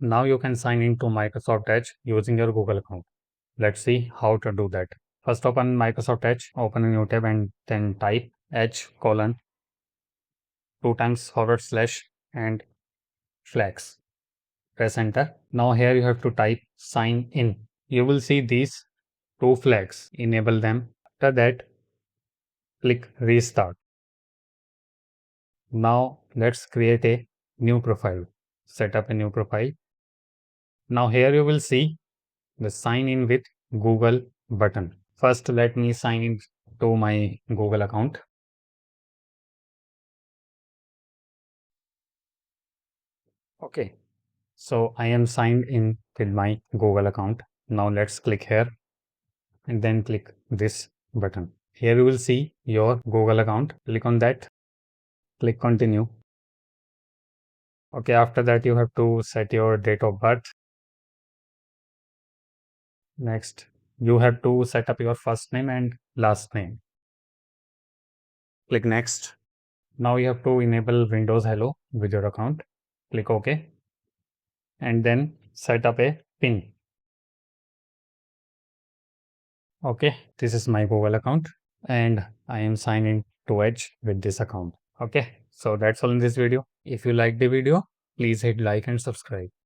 Now you can sign into Microsoft Edge using your Google account. Let's see how to do that. First open Microsoft Edge, open a new tab and then type edge colon 2 times / and flags. Press enter. Now here you have to type sign in. You will see these 2 flags. Enable them. After that, click restart. Now let's create a new profile. Set up a new profile. Now here you will see the sign in with Google button. First let me sign in to my Google account. Okay, so I am signed in with my Google account. Now let's click here and then click this button. Here you will see your Google account. Click on that. Click continue. Okay, after that you have to set your date of birth. Next, you have to set up your first name and last name. Click next. Now you have to enable Windows Hello with your account. Click OK. And then set up a PIN. Okay, this is my Google account and I am signing to Edge with this account. Okay, so that's all in this video. If you like the video, please hit like and subscribe.